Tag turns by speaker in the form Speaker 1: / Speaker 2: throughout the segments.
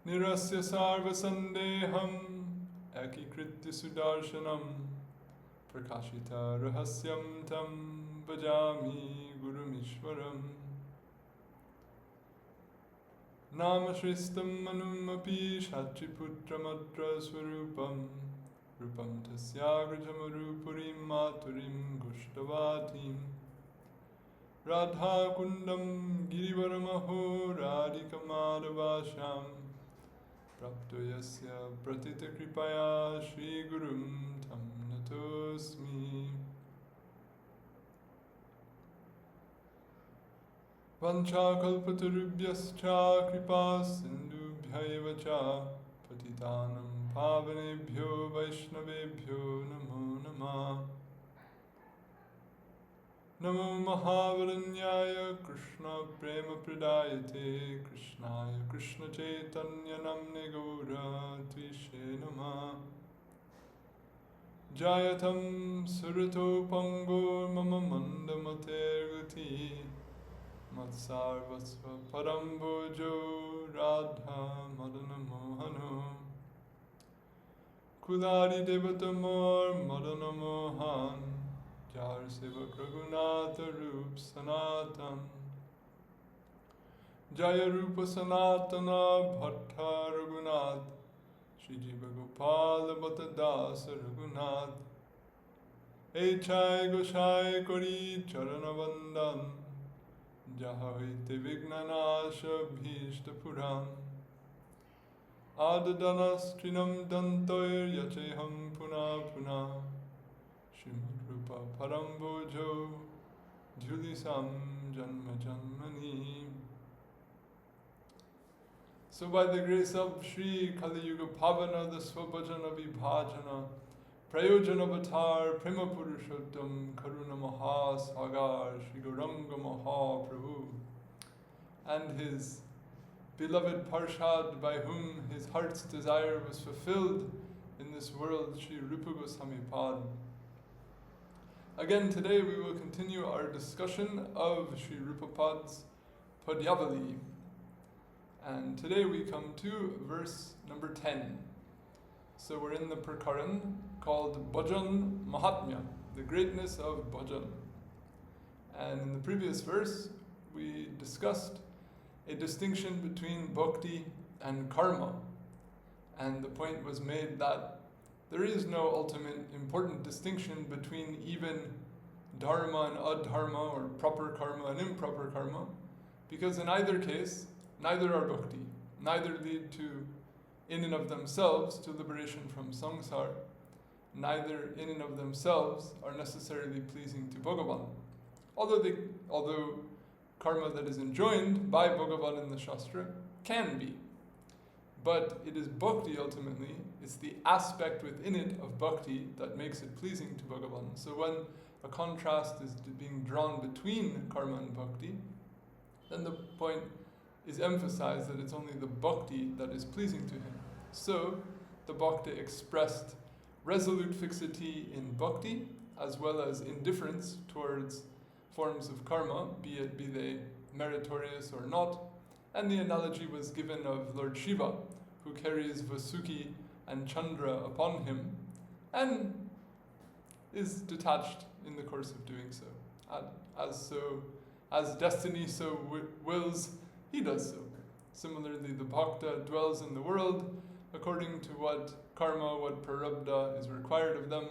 Speaker 1: nirasya sarva sandeham ekikritya sudarshanam prakashita rahasyam tam bhajami gurumishwaram namashristam manumapi shatriputramatra swarupam rupam tasyagrajamarupurim maturim gushtavatim radha kundam girivaramaho radhikamadavasham prapto yasya pratita kripaya shri gurum tam natosmi vancha kalpatarubhyascha kripa sindubhyaiva cha patitanam pavanebhyo vaishnavebhyo namo namah Namo Mahavaranyaya Krishna Prema Pradayate Krishnaya Krishna Chaitanya Namne Gaura Tvishe Nama Jayatam Surato Pango Mama Mandamater Gati Matsarvasva Parambojo Radha Madana Mohano Kulari Devatamor Madana Mohan Jar Sevak Raghunatha Rup Sanatan Jaya Rupa Sanatana Bhatta Raghunath Shri Jiva Gopala Dasa Raghunath Echai Goshai Kori Charana Vandan Jahaite Vignanasha Bhishta Puran Adadanas Trinam Dantoir Yacheham Puna Puna Srimad Rupa Parambojo Julisam Janma Janmani. So by the grace of Sri Kali Yuga Pavana, the Svabhajana Vibhajana, Prayojana Avatar, Prema Purushottam, Karuna Maha Sagar, Sri Gauranga Maha Prabhu, and his beloved Parshad by whom his heart's desire was fulfilled in this world, Sri Rupa Gosvami Pad. Again, today we will continue our discussion of Sri Rupapad's Padyavali. And today we come to verse number 10. So we're in the prakaran called Bhajan Mahatmya, the greatness of Bhajan. And in the previous verse, we discussed a distinction between bhakti and karma. And the point was made that there is no ultimate important distinction between even dharma and adharma, or proper karma and improper karma, because in either case, neither are bhakti, neither lead to, in and of themselves, to liberation from samsara, neither in and of themselves are necessarily pleasing to Bhagavan. Although karma that is enjoined by Bhagavan in the Shastra can be. But it is bhakti ultimately, it's the aspect within it of bhakti that makes it pleasing to Bhagavan. So when a contrast is being drawn between karma and bhakti, then the point is emphasized that it's only the bhakti that is pleasing to him. So the bhakta expressed resolute fixity in bhakti, as well as indifference towards forms of karma, be they meritorious or not. And the analogy was given of Lord Shiva, who carries Vasuki and Chandra upon him, and is detached in the course of doing so. As destiny so wills, he does so. Similarly, the bhakta dwells in the world according to what karma, what prarabdha is required of them.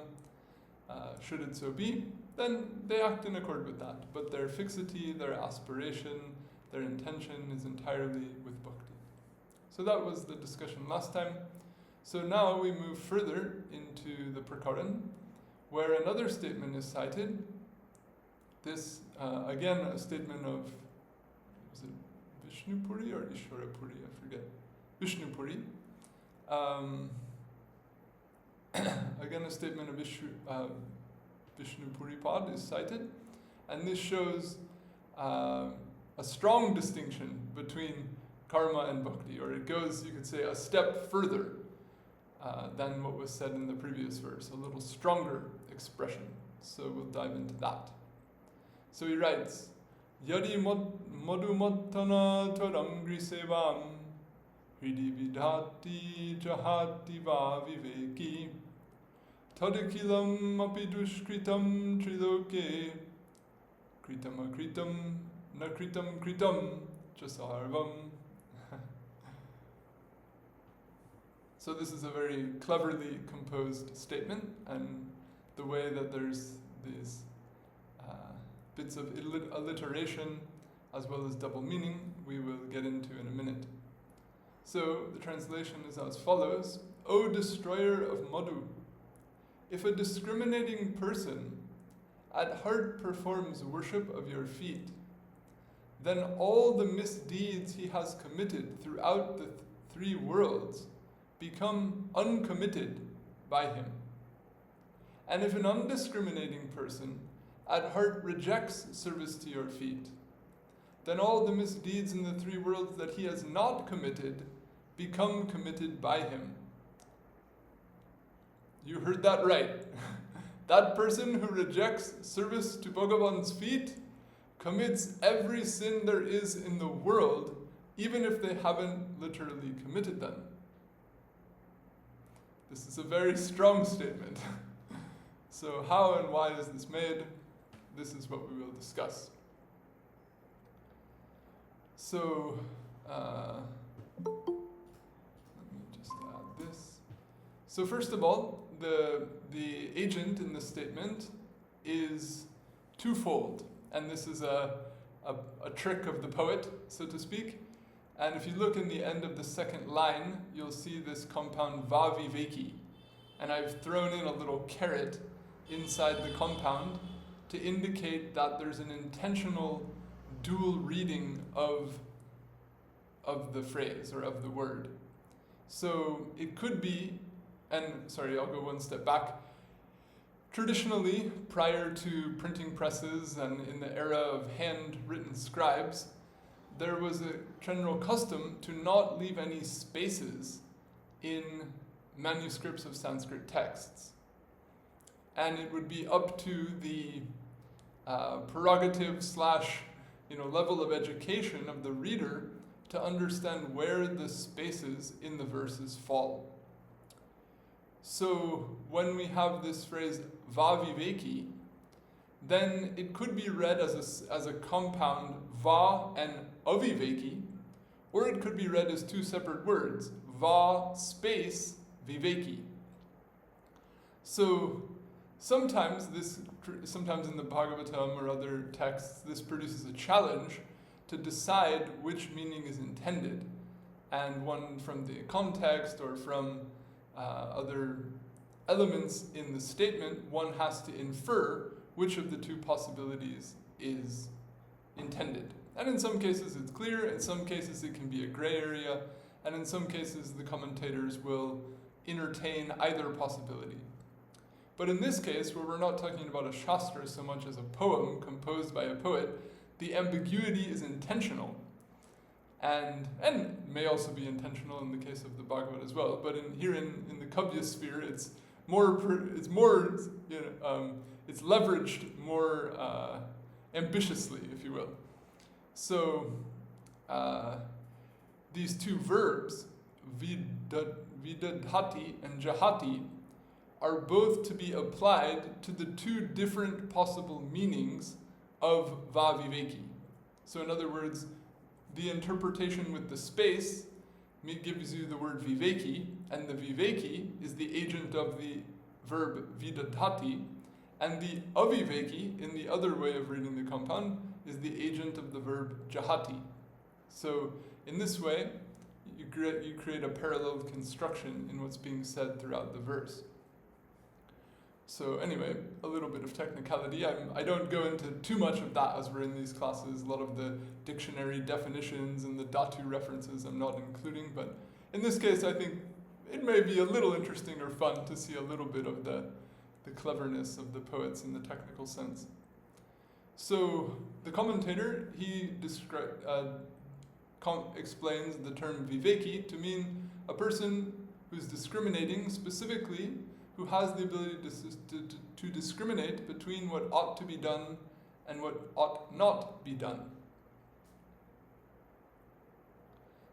Speaker 1: Should it so be, then they act in accord with that. But their fixity, their aspiration, their intention is entirely with bhakti. So that was the discussion last time. So now we move further into the prakaran, where another statement is cited. This, again, a statement of, was it Vishnupuri or Ishwarapuri? I forget. Vishnupuri. Again, a statement of Vishnupuri Pad is cited, and this shows a strong distinction between karma and bhakti, or it goes, you could say, a step further than what was said in the previous verse, a little stronger expression. So we'll dive into that. So he writes, Yadi madhu-mathana tvad-aṅghri-sevāṁ hṛdi vidadhāti jahāti va vivekī tad api duṣkṛtaṁ triloke kṛtam akritam na kṛtam sarvam. So this is a very cleverly composed statement, and the way that there's these bits of alliteration as well as double meaning we will get into in a minute. So the translation is as follows: O Destroyer of Madhu, if a discriminating person at heart performs worship of your feet, then all the misdeeds he has committed throughout the three worlds become uncommitted by him. And if an undiscriminating person at heart rejects service to your feet, then all the misdeeds in the three worlds that he has not committed become committed by him. You heard that right. That person who rejects service to Bhagavan's feet commits every sin there is in the world, even if they haven't literally committed them. This is a very strong statement. So how and why is this made? This is what we will discuss. So, let me just add this. So first of all, the agent in this statement is twofold, and this is a trick of the poet, so to speak. And if you look in the end of the second line, you'll see this compound va vivekī, and I've thrown in a little caret inside the compound to indicate that there's an intentional dual reading of the phrase or of the word. So it could be, and sorry, I'll go one step back. Traditionally, prior to printing presses and in the era of handwritten scribes, there was a general custom to not leave any spaces in manuscripts of Sanskrit texts. And it would be up to the prerogative / level of education of the reader to understand where the spaces in the verses fall. So when we have this phrase va vivekī, then it could be read as a compound va and avivekī, or it could be read as two separate words, va space vivekī. So sometimes in the Bhagavatam or other texts, this produces a challenge to decide which meaning is intended, and one from the context or from other elements in the statement, one has to infer which of the two possibilities is intended. And in some cases it's clear, in some cases it can be a gray area, and in some cases the commentators will entertain either possibility. But in this case, where we're not talking about a shastra so much as a poem composed by a poet, the ambiguity is intentional, and may also be intentional in the case of the Bhagavad as well. But here in the Kavya sphere, it's leveraged more ambitiously, if you will. So these two verbs, vidadhāti and jahāti, are both to be applied to the two different possible meanings of va vivekī. So in other words, the interpretation with the space gives you the word vivekī, and the vivekī is the agent of the verb vidadhāti, and the avivekī, in the other way of reading the compound, is the agent of the verb jahāti. So in this way, you create a parallel construction in what's being said throughout the verse. So anyway, a little bit of technicality. I don't go into too much of that as we're in these classes. A lot of the dictionary definitions and the dhatu references I'm not including, but in this case I think it may be a little interesting or fun to see a little bit of the cleverness of the poets in the technical sense. So the commentator, he explains the term vivekī to mean a person who's discriminating, specifically who has the ability to discriminate between what ought to be done and what ought not be done.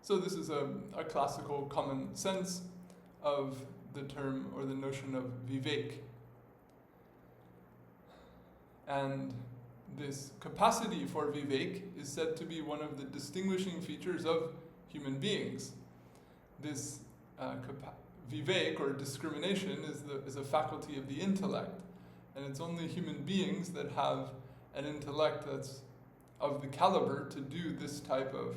Speaker 1: So this is a classical common sense of the term or the notion of vivek. And this capacity for vivek is said to be one of the distinguishing features of human beings. This vivek, or discrimination, is a faculty of the intellect, and it's only human beings that have an intellect that's of the caliber to do this type of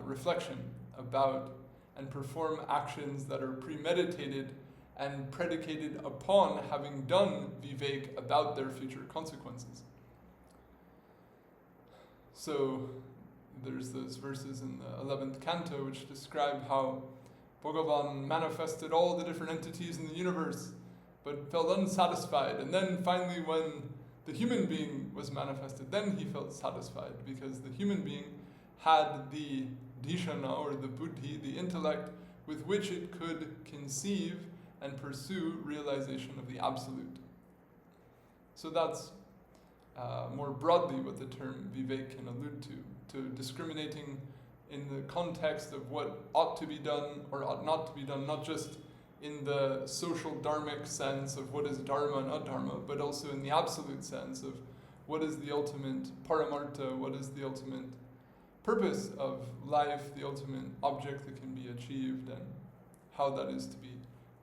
Speaker 1: reflection about and perform actions that are premeditated and predicated upon having done vivek about their future consequences. So there's those verses in the 11th canto which describe how Bhagavan manifested all the different entities in the universe but felt unsatisfied, and then finally when the human being was manifested, then he felt satisfied, because the human being had the dhyana, or the buddhi, the intellect, with which it could conceive and pursue realization of the absolute. So that's more broadly what the term vivek can allude to discriminating in the context of what ought to be done or ought not to be done, not just in the social dharmic sense of what is dharma and adharma, but also in the absolute sense of what is the ultimate paramartha, what is the ultimate purpose of life, the ultimate object that can be achieved, and how that is to be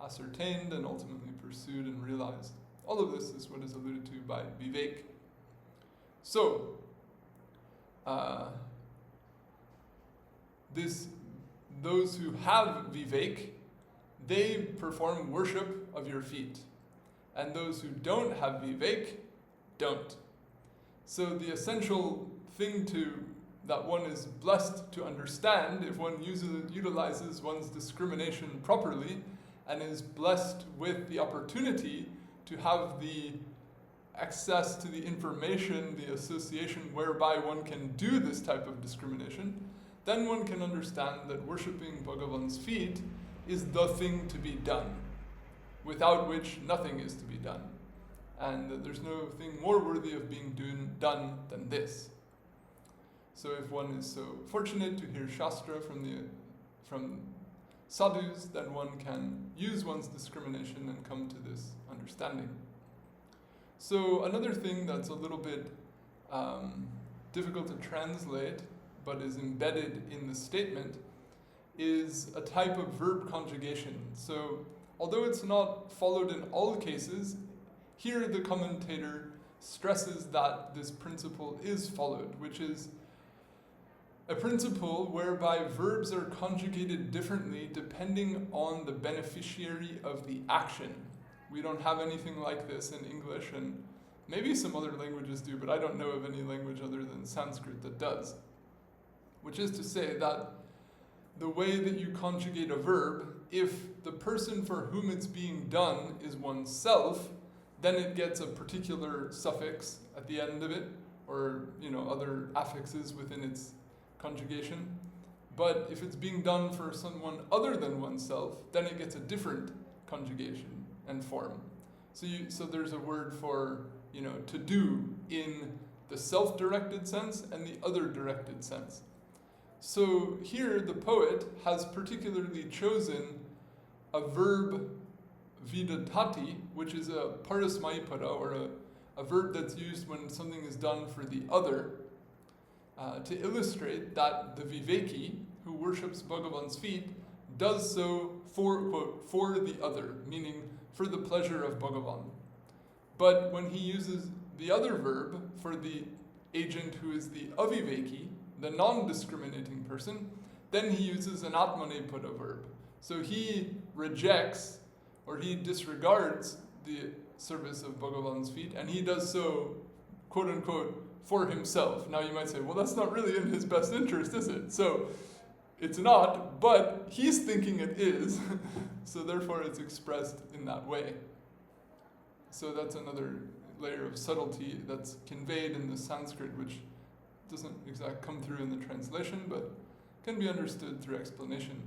Speaker 1: ascertained and ultimately pursued and realized. All of this is what is alluded to by vivek. So, those who have vivek, they perform worship of your feet. And those who don't have vivek, don't. So the essential thing that one is blessed to understand, if one utilizes one's discrimination properly, and is blessed with the opportunity to have the access to the information, the association whereby one can do this type of discrimination, then one can understand that worshipping Bhagavan's feet is the thing to be done, without which nothing is to be done. And that there's no thing more worthy of being done than this. So if one is so fortunate to hear Shastra from sadhus, then one can use one's discrimination and come to this understanding. So another thing that's a little bit difficult to translate, but is embedded in the statement, is a type of verb conjugation. So although it's not followed in all cases, here the commentator stresses that this principle is followed, which is a principle whereby verbs are conjugated differently depending on the beneficiary of the action. We don't have anything like this in English, and maybe some other languages do, but I don't know of any language other than Sanskrit that does. Which is to say that the way that you conjugate a verb, if the person for whom it's being done is oneself, then it gets a particular suffix at the end of it, or other affixes within its conjugation. But if it's being done for someone other than oneself, then it gets a different conjugation and form. So there's a word for to do in the self-directed sense and the other directed sense. So here the poet has particularly chosen a verb vidadhāti, which is a parasmaipada, or a verb that's used when something is done for the other, to illustrate that the vivekī, who worships Bhagavan's feet, does so for, quote, for the other, meaning for the pleasure of Bhagavan. But when he uses the other verb for the agent who is the avivekī, the non-discriminating person, then he uses an atmanepada verb. So he rejects or he disregards the service of Bhagavan's feet, and he does so, quote unquote, for himself. Now you might say, well, that's not really in his best interest, is it? So it's not, but he's thinking it is, so therefore it's expressed in that way. So that's another layer of subtlety that's conveyed in the Sanskrit, which doesn't exactly come through in the translation, but can be understood through explanation.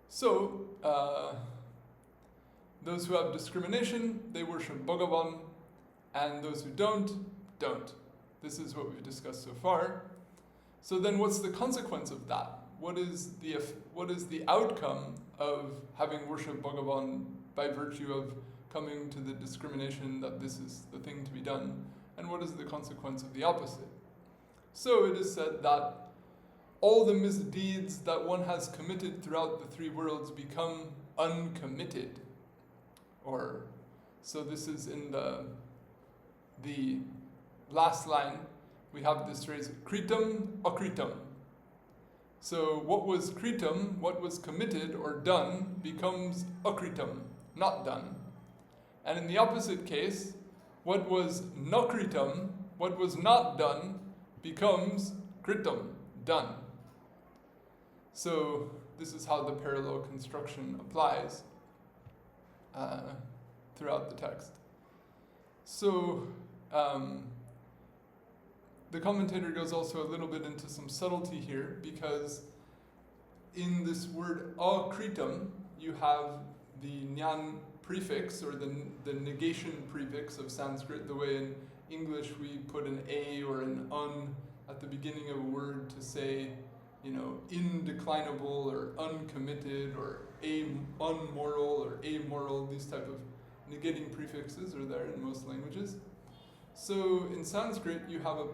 Speaker 1: So, those who have discrimination, they worship Bhagavan, and those who don't. This is what we've discussed so far. So then what's the consequence of that? What is the outcome of having worshipped Bhagavan by virtue of coming to the discrimination that this is the thing to be done? And what is the consequence of the opposite? So it is said that all the misdeeds that one has committed throughout the three worlds become uncommitted. So this is in the last line, we have this phrase, kṛtam, akṛtaṁ. So what was kṛtam, what was committed or done, becomes akṛtaṁ, not done. And in the opposite case, what was nakṛtaṁ, what was not done, becomes kṛtam, done. So this is how the parallel construction applies throughout the text. So the commentator goes also a little bit into some subtlety here, because in this word akṛtaṁ, you have the nyan prefix, or the negation prefix of Sanskrit, the way in English we put an a or an un at the beginning of a word to say, indeclinable or uncommitted or unmoral or amoral. These type of negating prefixes are there in most languages. So in Sanskrit you have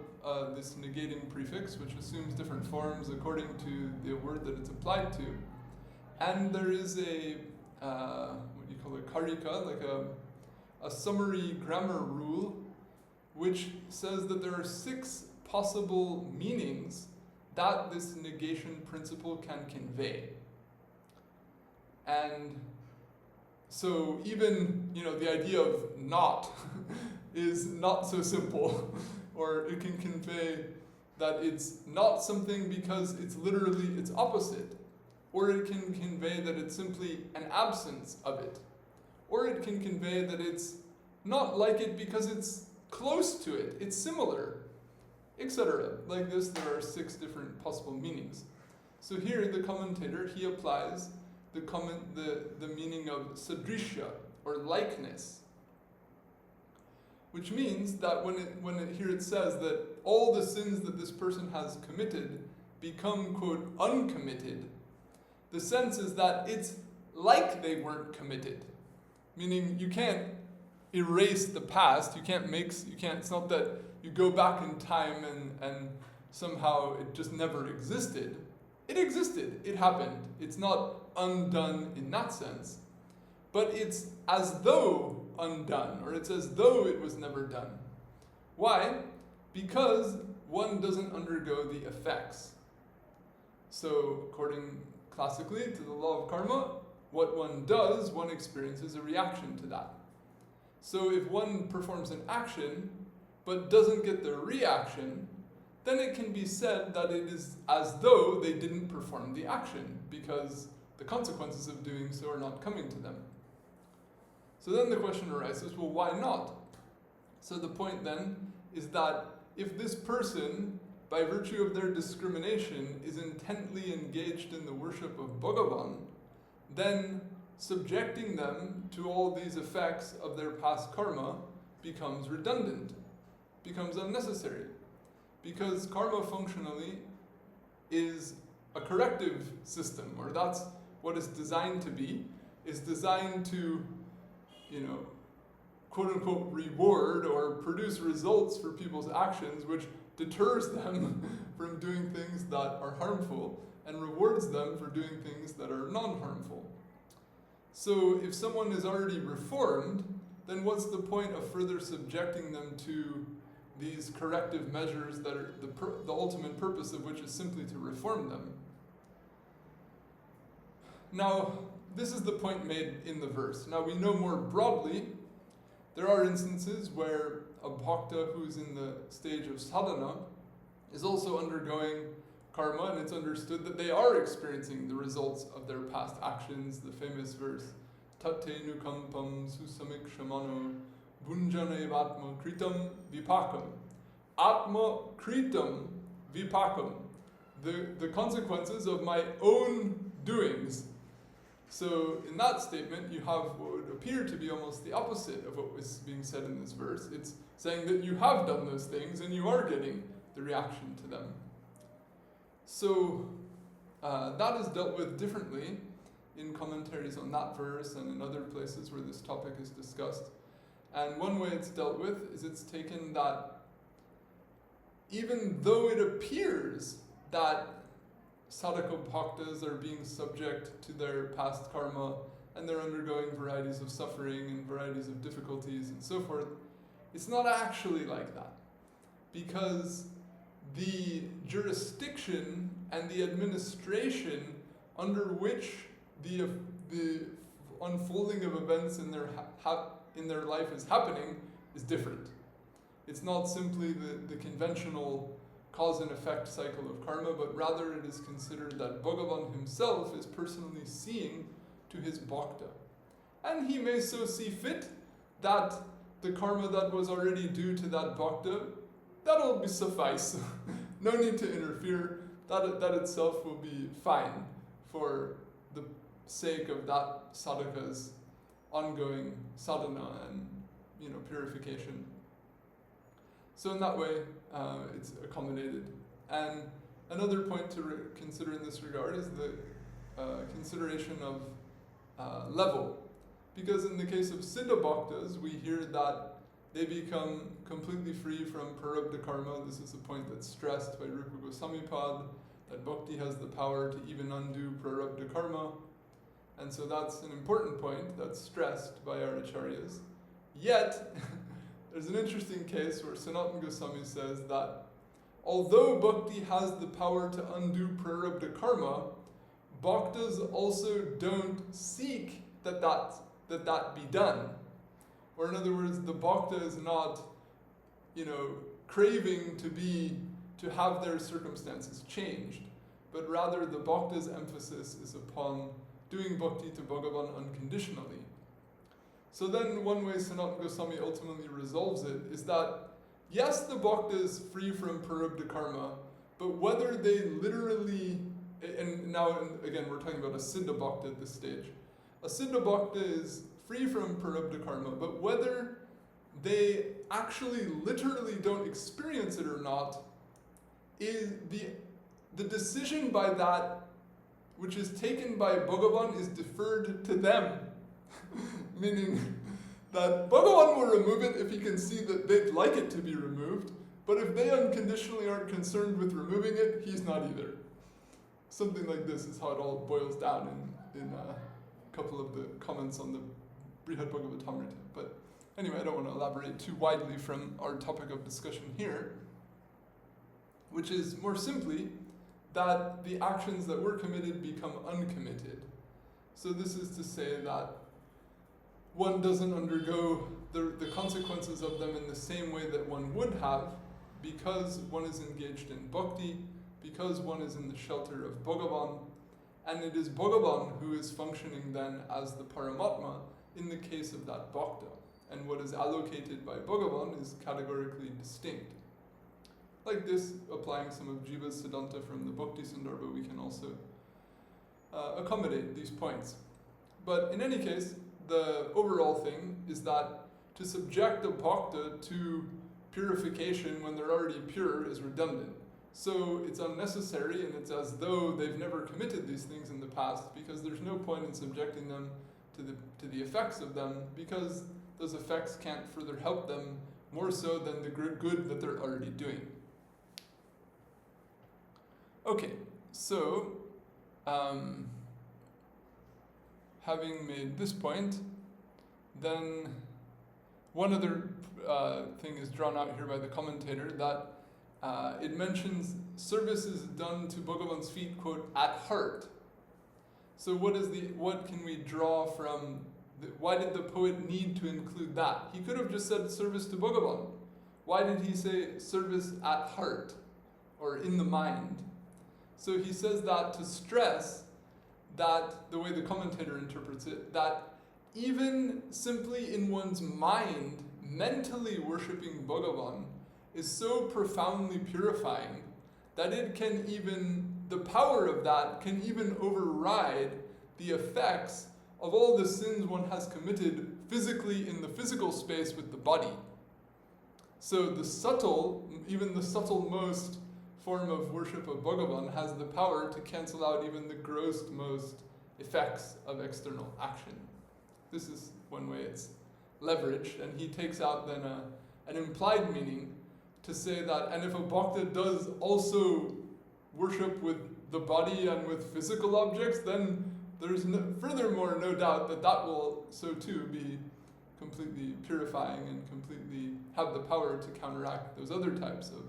Speaker 1: this negating prefix which assumes different forms according to the word that it's applied to. And there is a karika, like a summary grammar rule, which says that there are 6 possible meanings that this negation principle can convey. And so even, the idea of not is not so simple, or it can convey that it's not something because it's literally its opposite, or it can convey that it's simply an absence of it, or it can convey that it's not like it because it's close to it, it's similar, etc. Like this, there are 6 different possible meanings. So here the commentator, he applies the meaning of sadrishya, or likeness, which means that here it says that all the sins that this person has committed become, quote, uncommitted, the sense is that it's like they weren't committed. Meaning you can't erase the past, it's not that you go back in time and somehow it just never existed. It existed, it happened. It's not undone in that sense, but it's as though undone, or it's as though it was never done. Why? Because one doesn't undergo the effects. So according classically to the law of karma, what one does, one experiences a reaction to that. So if one performs an action but doesn't get the reaction, then it can be said that it is as though they didn't perform the action, because the consequences of doing so are not coming to them. So then the question arises, well, why not? So the point then is that if this person, by virtue of their discrimination, is intently engaged in the worship of Bhagavan, then subjecting them to all these effects of their past karma becomes redundant, becomes unnecessary. Because karma functionally is a corrective system, or that's what it's designed to be. It's designed to, quote unquote, reward or produce results for people's actions, which deters them from doing things that are harmful and rewards them for doing things that are non-harmful. So if someone is already reformed, then what's the point of further subjecting them to these corrective measures that are the ultimate purpose of which is simply to reform them? Now, this is the point made in the verse. Now, we know more broadly, there are instances where a bhakta who's in the stage of sadhana is also undergoing karma, and it's understood that they are experiencing the results of their past actions. The famous verse, tate nukampam susamik shamano bunjana evatma kṛtam vipakam. Atma kṛtam vipakam. The consequences of my own doings. So in that statement, you have what would appear to be almost the opposite of what was being said in this verse. It's saying that you have done those things and you are getting the reaction to them. So that is dealt with differently in commentaries on that verse and in other places where this topic is discussed. And one way it's dealt with is it's taken that even though it appears that sadhaka bhaktas are being subject to their past karma and they're undergoing varieties of suffering and varieties of difficulties and so forth, it's not actually like that. Because the jurisdiction and the administration under which the unfolding of events in their life is happening is different. It's not simply the conventional cause and effect cycle of karma, but rather it is considered that Bhagavan himself is personally seeing to his bhakta. And he may so see fit that the karma that was already due to that bhakta, that'll suffice. No need to interfere. That itself will be fine for the sake of that sadhaka's ongoing sadhana and purification. So in that way, it's accommodated. And another point to consider in this regard is the consideration of level. Because in the case of Siddha Bhaktas, we hear that they become completely free from prarabdha karma. This is a point that's stressed by Rupa Gosvami Pad, that Bhakti has the power to even undo prarabdha karma. And so that's an important point that's stressed by our acaryas. Yet, there's an interesting case where Sanatana Gosvami says that although Bhakti has the power to undo prarabdha karma, bhaktas also don't seek that be done. Or in other words, the bhakta is not, craving to have their circumstances changed, but rather the bhakta's emphasis is upon doing bhakti to Bhagavan unconditionally. So then one way Sanatana Goswami ultimately resolves it is that, yes, the bhakta is free from prarabdha karma, but whether they literally, and now again we're talking about a siddha bhakta at this stage, a siddha bhakta is free from prarabdha karma, but whether they actually literally don't experience it or not, is the decision by that which is taken by Bhagavan is deferred to them. Meaning that Bhagavan will remove it if he can see that they'd like it to be removed, but if they unconditionally aren't concerned with removing it, he's not either. Something like this is how it all boils down in a couple of the comments on the Brihad Bhagavatamrita. But anyway, I don't want to elaborate too widely from our topic of discussion here, which is more simply that the actions that were committed become uncommitted. So this is to say that one doesn't undergo the consequences of them in the same way that one would have, because one is engaged in bhakti, because one is in the shelter of Bhagavan, and it is Bhagavan who is functioning then as the Paramatma in the case of that bhakta. And what is allocated by Bhagavan is categorically distinct. Like this, applying some of Jiva's siddhānta from the Bhakti Sandarbha, we can also accommodate these points. But in any case, the overall thing is that to subject a bhakta to purification when they're already pure is redundant. So it's unnecessary, and it's as though they've never committed these things in the past, because there's no point in subjecting them to the effects of them, because those effects can't further help them more so than the good that they're already doing. Okay, so having made this point, then one other thing is drawn out here by the commentator, that it mentions service is done to Bhagavan's feet, quote, at heart. So what can we draw from, why did the poet need to include that? He could have just said service to Bhagavan. Why did he say service at heart, or in the mind? So he says that to stress that, the way the commentator interprets it, that even simply in one's mind, mentally worshipping Bhagavan is so profoundly purifying that it can even, the power of that can even override the effects of all the sins one has committed physically in the physical space with the body. So the subtle, even the subtle most form of worship of Bhagavan has the power to cancel out even the most effects of external action. This is one way it's leveraged, and he takes out then an implied meaning to say that, and if a bhakta does also worship with the body and with physical objects, then there's furthermore no doubt that will so too be completely purifying and completely have the power to counteract those other types of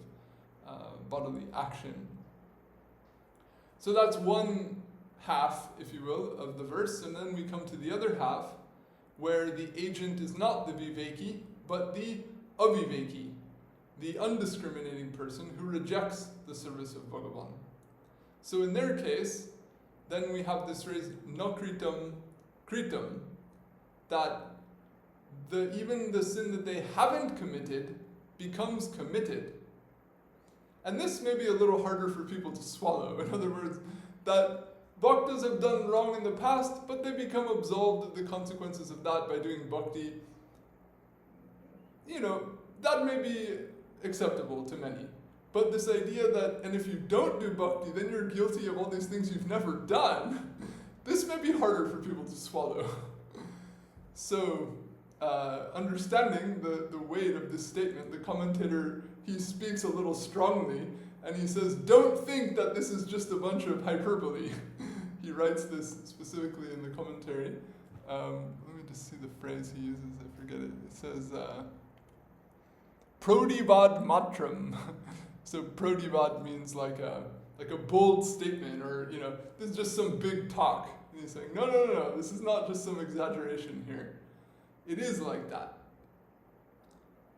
Speaker 1: bodily action. So that's one half, if you will, of the verse, and then we come to the other half, where the agent is not the vivekī, but the avivekī, the undiscriminating person who rejects the service of Bhagavan. So in their case, then we have this phrase, na kṛtam, kṛtam, that even the sin that they haven't committed becomes committed. And this may be a little harder for people to swallow. In other words, that bhaktas have done wrong in the past, but they become absolved of the consequences of that by doing bhakti. That may be acceptable to many. But this idea that, and if you don't do bhakti, then you're guilty of all these things you've never done, this may be harder for people to swallow. So, understanding the weight of this statement, the commentator, he speaks a little strongly, and he says, don't think that this is just a bunch of hyperbole. He writes this specifically in the commentary. Let me just see the phrase he uses, I forget it. It says, prodibad-matram. So prodibad means like a bold statement, or this is just some big talk. And he's saying, no, this is not just some exaggeration here. It is like that.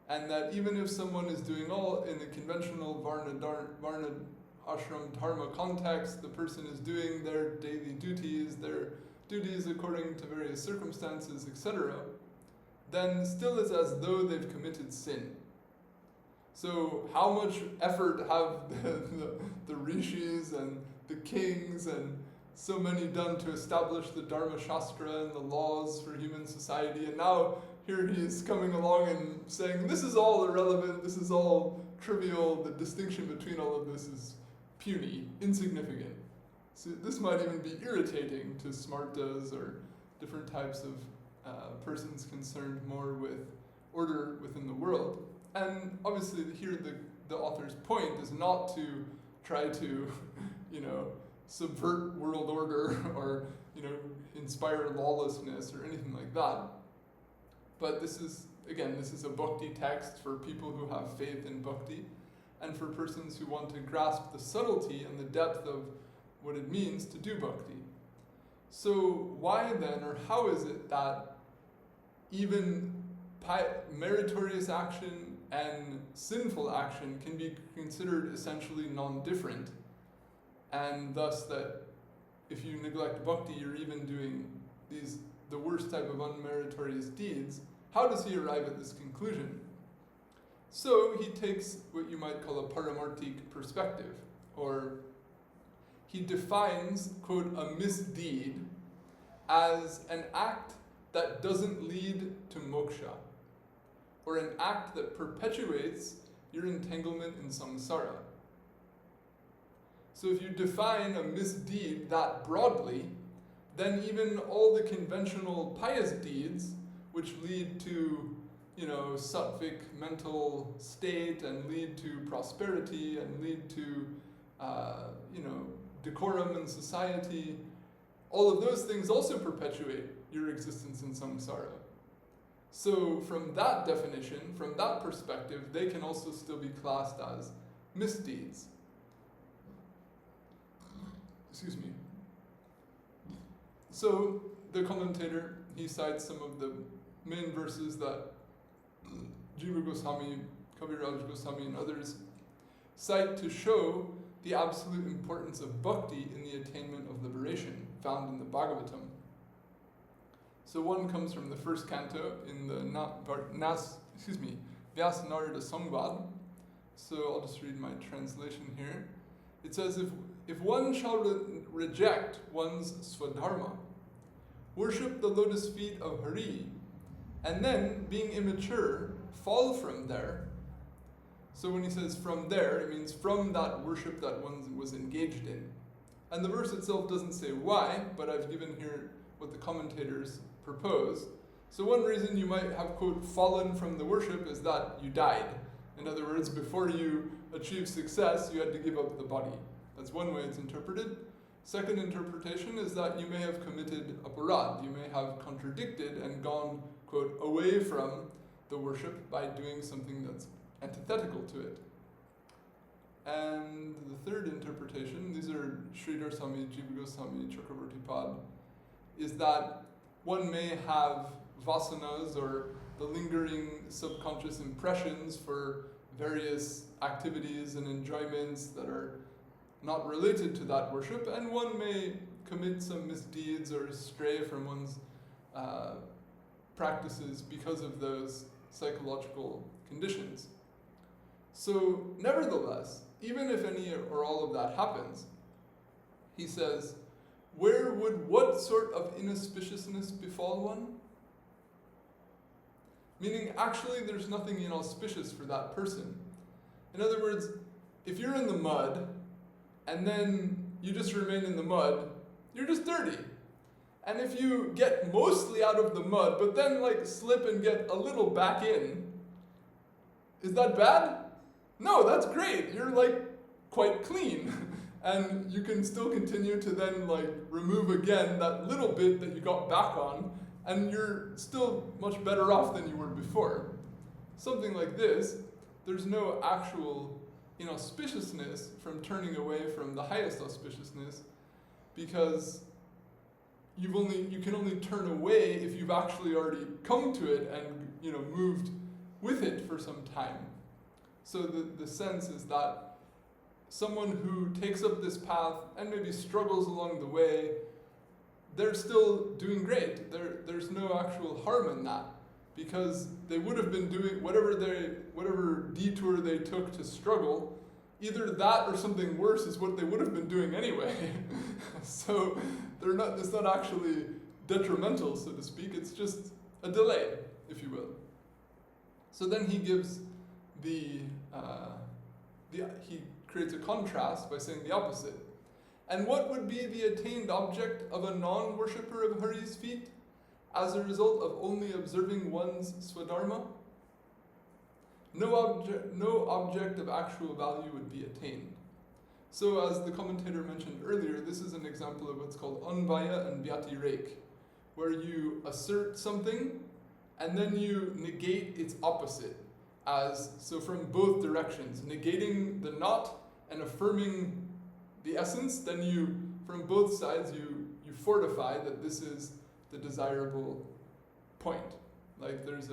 Speaker 1: And that even if someone is doing all in the conventional varna ashram dharma context, the person is doing their daily duties, according to various circumstances, etc., then still it's as though they've committed sin. So how much effort have the rishis and the kings and so many done to establish the Dharma Shastra and the laws for human society, and now here he is coming along and saying, this is all irrelevant, this is all trivial, the distinction between all of this is puny, insignificant. So this might even be irritating to smartas or different types of persons concerned more with order within the world. And obviously here the author's point is not to try to, subvert world order or, inspire lawlessness or anything like that. But this is a bhakti text for people who have faith in bhakti and for persons who want to grasp the subtlety and the depth of what it means to do bhakti. So why then, or how is it that even meritorious action and sinful action can be considered essentially non-different, and thus that if you neglect bhakti, you're even doing the worst type of unmeritorious deeds? How does he arrive at this conclusion? So he takes what you might call a paramartik perspective, or he defines, quote, a misdeed as an act that doesn't lead to moksha, or an act that perpetuates your entanglement in samsara. So if you define a misdeed that broadly, then even all the conventional pious deeds, which lead to, sattvic mental state and lead to prosperity and lead to, decorum in society, all of those things also perpetuate your existence in samsara. So from that definition, from that perspective, they can also still be classed as misdeeds. Excuse me. So the commentator, he cites some of the main verses that Jiva Gosvami, Kaviraj Goswami, and others cite to show the absolute importance of bhakti in the attainment of liberation, found in the Bhagavatam. So one comes from the first canto in the Vyasa-narada Samvad. So I'll just read my translation here. It says, if one shall reject one's swadharma, worship the lotus feet of hṛdi, and then, being immature, fall from there, So when he says from there, it means from that worship that one was engaged in. And the verse itself doesn't say why, but I've given here what the commentators propose. So one reason you might have, quote, fallen from the worship is that you died. In other words, before you achieved success, you had to give up the body. That's one way it's interpreted. Second interpretation is that you may have committed aparad. You may have contradicted and gone, quote, away from the worship by doing something that's antithetical to it. And the third interpretation, these are Sri Goswami, Jiva Gosvami, Chakravarti Pad, is that one may have vasanas or the lingering subconscious impressions for various activities and enjoyments that are not related to that worship, and one may commit some misdeeds or stray from one's practices because of those psychological conditions. So, nevertheless, even if any or all of that happens, he says, what sort of inauspiciousness befall one? Meaning, actually, there's nothing inauspicious for that person. In other words, if you're in the mud, and then you just remain in the mud, you're just dirty. And if you get mostly out of the mud, but then slip and get a little back in, is that bad? No, that's great. You're quite clean. And you can still continue to then remove again that little bit that you got back on, and you're still much better off than you were before. Something like this, there's no actual inauspiciousness from turning away from the highest auspiciousness, because you can only turn away if you've actually already come to it and moved with it for some time. So the sense is that someone who takes up this path and maybe struggles along the way, they're still doing great. There's no actual harm in that, because they would have been doing whatever detour they took to struggle. Either that or something worse is what they would have been doing anyway. So it's not actually detrimental, so to speak. It's just a delay, if you will. So then he gives he creates a contrast by saying the opposite. And what would be the attained object of a non-worshipper of Hari's feet as a result of only observing one's swadharma? No object of actual value would be attained. So as the commentator mentioned earlier, this is an example of what's called anvaya and vyati-rek, where you assert something and then you negate its opposite. So from both directions, negating the not and affirming the essence, then from both sides, you fortify that this is the desirable point. There's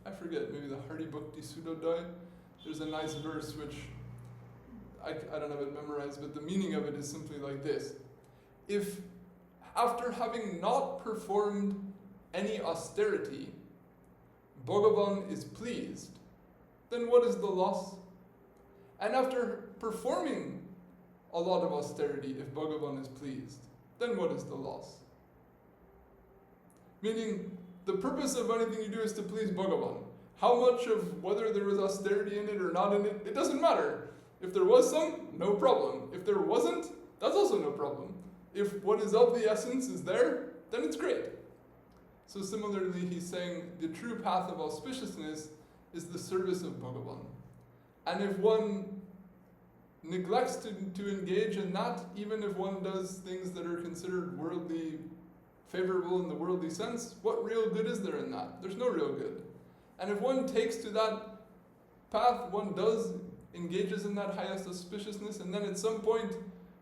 Speaker 1: I forget, maybe the Hṛdi Bhakti Sudodaya, there's a nice verse which, I don't have it memorized, but the meaning of it is simply like this. If after having not performed any austerity, Bhagavan is pleased, then what is the loss? And after performing a lot of austerity, if Bhagavan is pleased, then what is the loss? Meaning, the purpose of anything you do is to please Bhagavan. How much of whether there was austerity in it or not in it, it doesn't matter. If there was some, no problem. If there wasn't, that's also no problem. If what is of the essence is there, then it's great. So similarly, he's saying the true path of auspiciousness is the service of Bhagavan. And if one neglects to engage in that, even if one does things that are considered worldly, favorable in the worldly sense, what real good is there in that? There's no real good. And if one takes to that path, one engages in that highest auspiciousness, and then at some point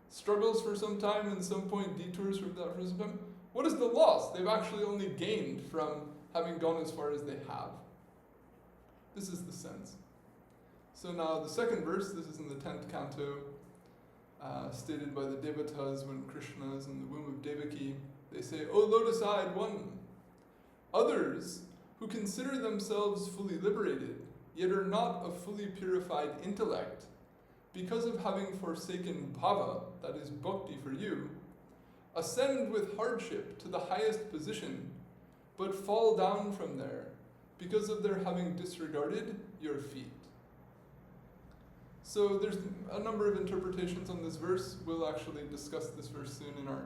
Speaker 1: struggles for some time, and at some point detours from that for some time, what is the loss? They've actually only gained from having gone as far as they have. This is the sense. So now the second verse, this is in the 10th canto, stated by the Devatas when Krishna is in the womb of Devaki. They say, O lotus-eyed one, others who consider themselves fully liberated, yet are not of fully purified intellect, because of having forsaken bhava, that is bhakti for you, ascend with hardship to the highest position, but fall down from there, because of their having disregarded your feet. So there's a number of interpretations on this verse. We'll actually discuss this verse soon in our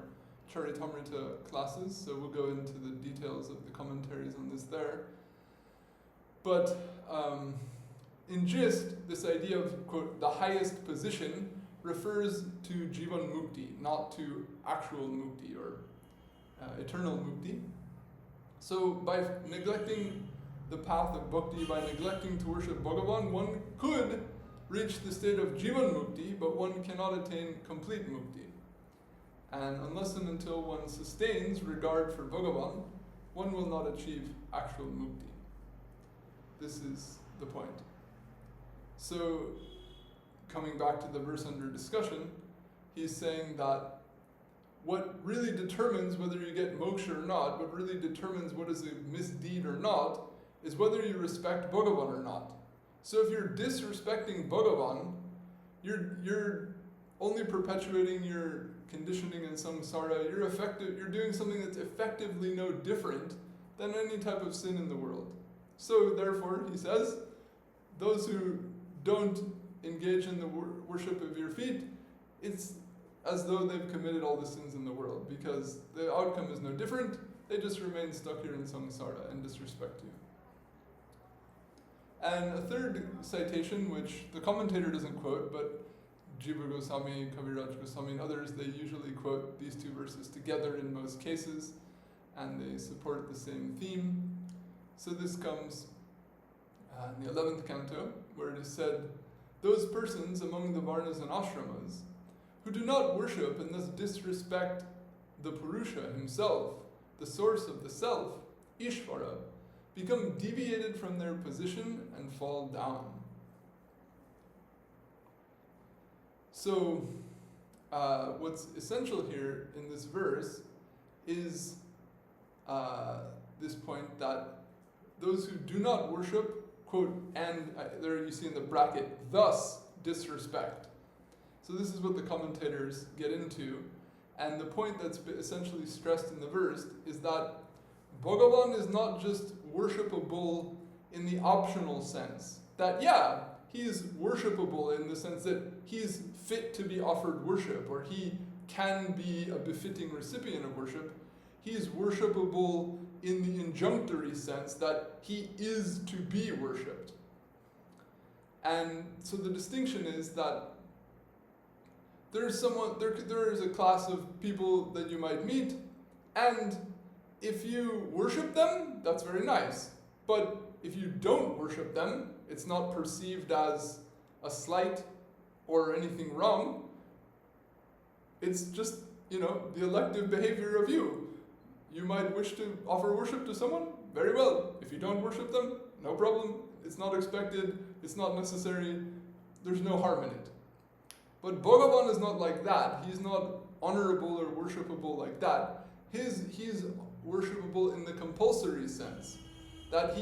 Speaker 1: Charitamrita classes, so we'll go into the details of the commentaries on this there. But in gist, this idea of, quote, the highest position refers to Jivan Mukti, not to actual Mukti or eternal Mukti. So by neglecting the path of Bhakti, by neglecting to worship Bhagavan, one could reach the state of Jivan Mukti, but one cannot attain complete Mukti. And unless and until one sustains regard for Bhagavan, one will not achieve actual Mukti. This is the point. So, coming back to the verse under discussion, he's saying that what really determines whether you get moksha or not, what really determines what is a misdeed or not, is whether you respect Bhagavan or not. So if you're disrespecting Bhagavan, you're only perpetuating your conditioning in samsara. You're doing something that's effectively no different than any type of sin in the world. So therefore, he says, those who don't engage in the worship of your feet, it's as though they've committed all the sins in the world, because the outcome is no different. They just remain stuck here in samsara and disrespect you. And a third citation, which the commentator doesn't quote, but Jiva Gosvami, Kaviraj Goswami, and others, they usually quote these two verses together in most cases, and they support the same theme. So this comes in the 11th canto, where it is said, those persons among the varnas and ashramas who do not worship and thus disrespect the Purusha himself, the source of the self, Ishvara, become deviated from their position and fall down. So, what's essential here in this verse is this point that those who do not worship, quote, and there you see in the bracket, thus disrespect. So this is what the commentators get into, and the point that's essentially stressed in the verse is that Bhagavan is not just worshipable in the optional sense. That, yeah, he is worshipable in the sense that he's fit to be offered worship, or he can be a befitting recipient of worship. He is worshipable in the injunctory sense that he is to be worshipped. And so the distinction is that there is a class of people that you might meet, and if you worship them, that's very nice. But if you don't worship them, it's not perceived as a slight or anything wrong. It's just, the elective behavior of you. You might wish to offer worship to someone, very well. If you don't worship them, no problem. It's not expected, it's not necessary, there's no harm in it. But Bhagavan is not like that. He's not honorable or worshipable like that. He's worshipable in the compulsory sense. That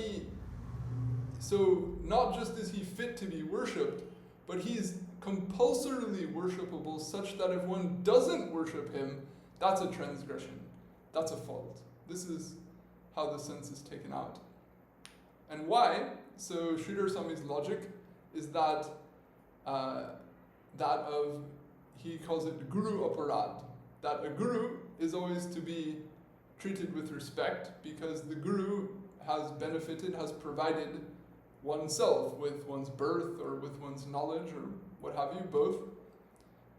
Speaker 1: so not just is he fit to be worshipped, but he's compulsorily worshipable such that if one doesn't worship him, that's a transgression. That's a fault. This is how the sense is taken out. And why? So Sridhar Swami's logic is that he calls it guru aparad, that a guru is always to be treated with respect because the guru has benefited, has provided oneself with one's birth or with one's knowledge or what have you, both.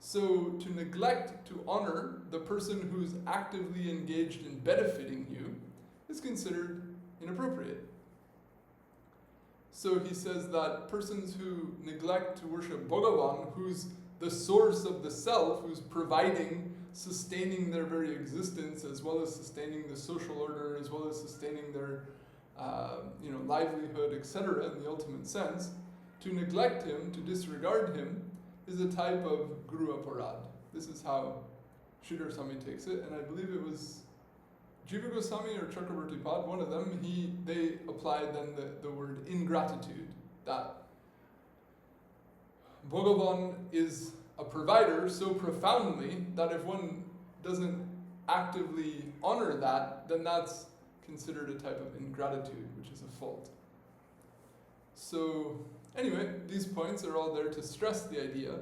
Speaker 1: So to neglect to honor the person who's actively engaged in benefiting you is considered inappropriate. So he says that persons who neglect to worship Bhagavan, who's the source of the self, who's providing, sustaining their very existence, as well as sustaining the social order, as well as sustaining their livelihood, etc., in the ultimate sense, to neglect him, to disregard him, is a type of guru aparad. This is how Sridhar Swami takes it, and I believe it was Jiva Gosvami or Chakravarti Pad, one of them, they applied then the word ingratitude, that Bhagavan is a provider so profoundly that if one doesn't actively honor that, then that's considered a type of ingratitude, which is a fault. So Anyway, these points are all there to stress the idea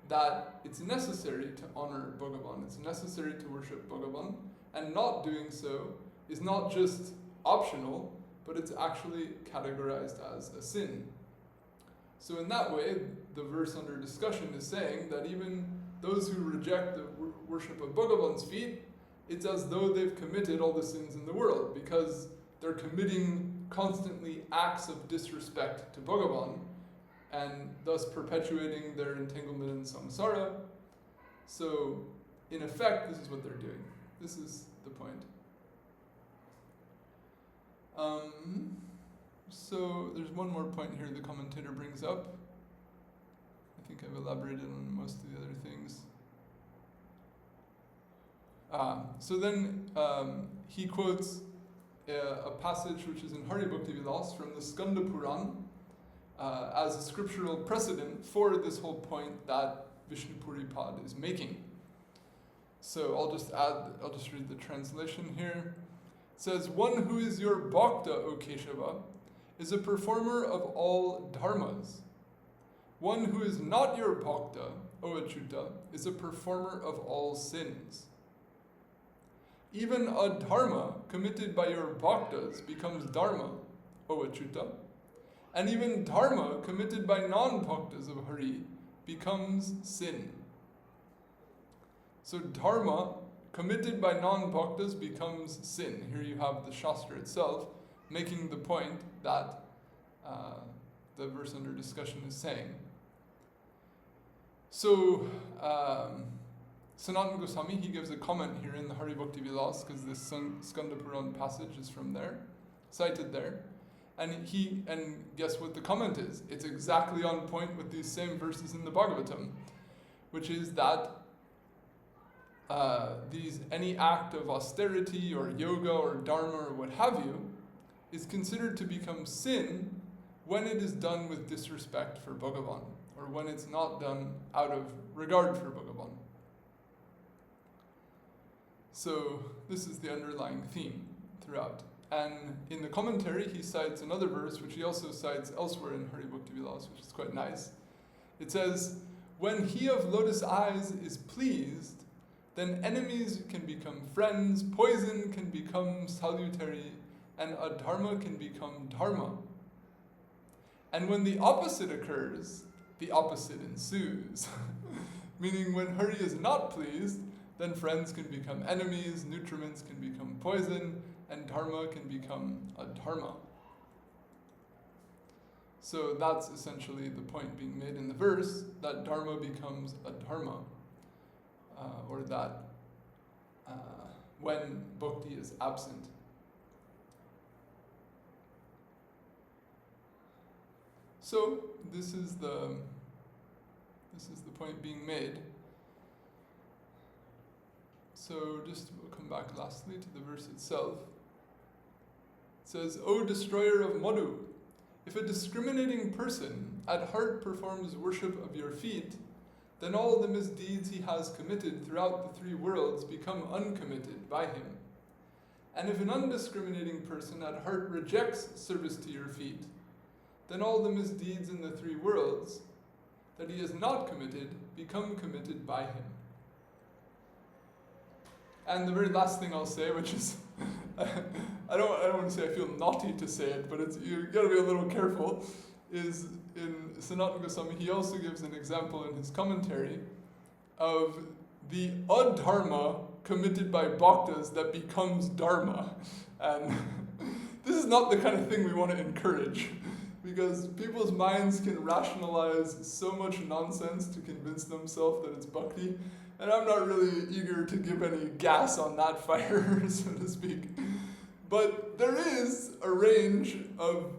Speaker 1: that it's necessary to honor Bhagavan, it's necessary to worship Bhagavan, and not doing so is not just optional, but it's actually categorized as a sin. So in that way, the verse under discussion is saying that even those who reject the worship of Bhagavan's feet, it's as though they've committed all the sins in the world, because they're committing constantly acts of disrespect to Bhagavan, and thus perpetuating their entanglement in samsara. So, in effect, this is what they're doing. This is the point. So, there's one more point here the commentator brings up. I think I've elaborated on most of the other things. So then he quotes a passage which is in Hari Bhakti Vilas from the Skanda Puran, as a scriptural precedent for this whole point that Vishnupuri Pad is making. So I'll just read the translation here. It says, "One who is your bhakta, O Keshava, is a performer of all dharmas. One who is not your bhakta, O Achyuta, is a performer of all sins. Even a dharma committed by your bhaktas becomes dharma, O Achyuta, and even dharma committed by non-bhaktas of Hari becomes sin." So dharma committed by non-bhaktas becomes sin. Here you have the Shastra itself making the point that the verse under discussion is saying. So Sanatana Gosvami, he gives a comment here in the Hari Bhakti Vilas, because this Skanda Puran passage is from there, cited there. And guess what the comment is? It's exactly on point with these same verses in the Bhagavatam, which is that any act of austerity or yoga or dharma or what have you is considered to become sin when it is done with disrespect for Bhagavan, or when it's not done out of regard for Bhagavan. So this is the underlying theme throughout. And in the commentary, he cites another verse, which he also cites elsewhere in Hari Bhakti Vilas, which is quite nice. It says, "When he of lotus eyes is pleased, then enemies can become friends, poison can become salutary, and adharma can become dharma. And when the opposite occurs, the opposite ensues." Meaning when Hari is not pleased, then friends can become enemies, nutriments can become poison, and dharma can become adharma. So that's essentially the point being made in the verse, that dharma becomes adharma, or that when bhakti is absent. So this is the point being made. So just we'll come back lastly to the verse itself. It says, "O Destroyer of Madhu, if a discriminating person at heart performs worship of your feet, then all the misdeeds he has committed throughout the three worlds become uncommitted by him. And if an undiscriminating person at heart rejects service to your feet, then all the misdeeds in the three worlds that he has not committed become committed by him." And the very last thing I'll say, which is, I don't want to say I feel naughty to say it, but you've got to be a little careful, is in Sanatana Gosvami, he also gives an example in his commentary of the adharma committed by bhaktas that becomes dharma. And this is not the kind of thing we want to encourage, because people's minds can rationalize so much nonsense to convince themselves that it's bhakti, and I'm not really eager to give any gas on that fire, so to speak. But there is a range of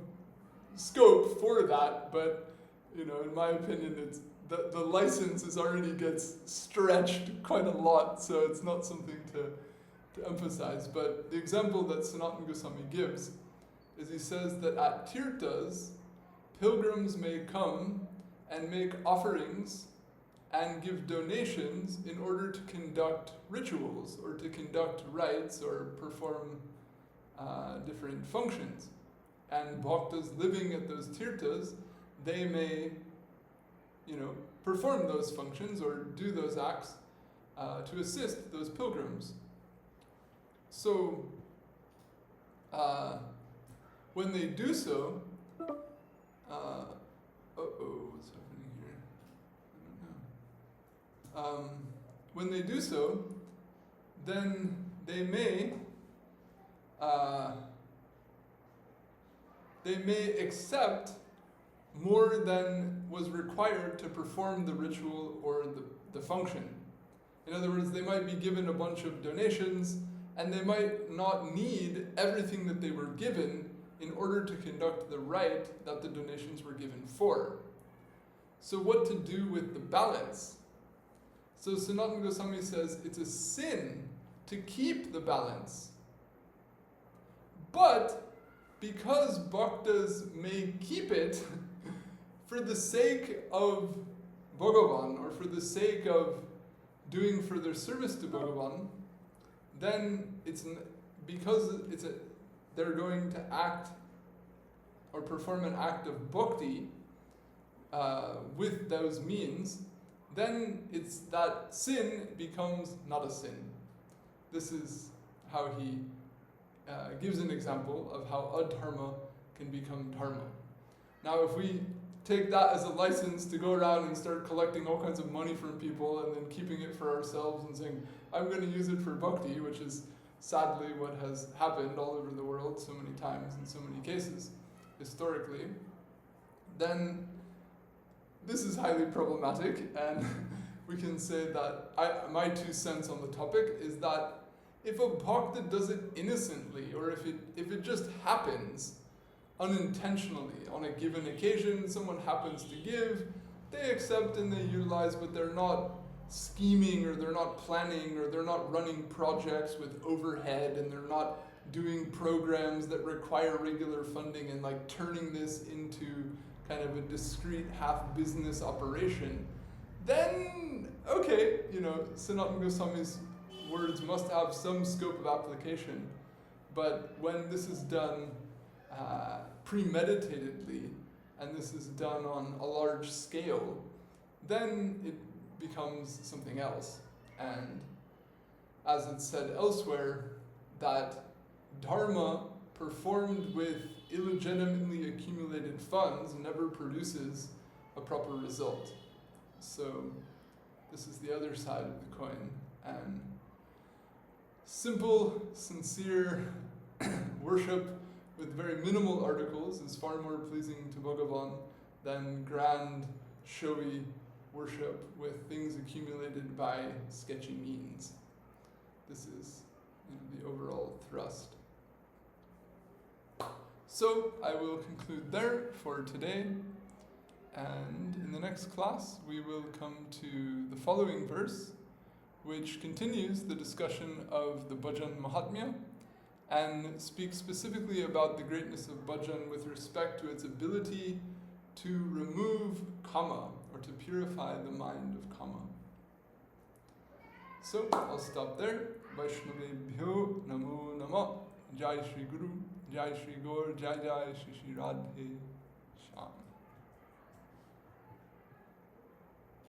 Speaker 1: scope for that, but in my opinion, it's the license already gets stretched quite a lot, so it's not something to emphasize. But the example that Sanatana Gosvami gives is he says that at tirthas, pilgrims may come and make offerings and give donations in order to conduct rituals or to conduct rites or perform different functions. And bhaktas living at those tirthas, they may, perform those functions or do those acts to assist those pilgrims. So, when they do so, what's happening here? I don't know. When they do so, then they may accept more than was required to perform the ritual or the function. In other words, they might be given a bunch of donations, and they might not need everything that they were given in order to conduct the rite that the donations were given for. So what to do with the balance? So Sanatana Gosvami says it's a sin to keep the balance. But because bhaktas may keep it for the sake of Bhagavan, or for the sake of doing further service to Bhagavan, then they're going to act or perform an act of bhakti with those means, then it's that sin becomes not a sin. This is how he gives an example of how adharma can become dharma. Now, if we take that as a license to go around and start collecting all kinds of money from people and then keeping it for ourselves and saying, I'm going to use it for bhakti, which is sadly what has happened all over the world so many times in so many cases historically, then this is highly problematic, and we can say that my 2 cents on the topic is that if a bhakta does it innocently, or if it just happens unintentionally on a given occasion, someone happens to give, they accept and they utilize, but they're not scheming, or they're not planning, or they're not running projects with overhead, and they're not doing programs that require regular funding and like turning this into kind of a discrete half business operation, then okay, Sanatana Goswami's words must have some scope of application. But when this is done premeditatedly, and this is done on a large scale, then it becomes something else. And as it's said elsewhere, that dharma performed with illegitimately accumulated funds never produces a proper result. So this is the other side of the coin. And simple, sincere worship with very minimal articles is far more pleasing to Bhagavan than grand, showy worship with things accumulated by sketchy means. This is the overall thrust. So I will conclude there for today, and in the next class we will come to the following verse, which continues the discussion of the bhajan mahatmya and speaks specifically about the greatness of bhajan with respect to its ability to remove kama, or to purify the mind of kama. So I'll stop there. Vaishnavebhyo namo nama. Jai Shri Guru, Jai Shri Gaur, Jai Jai Shri Shri Radhe Shyam.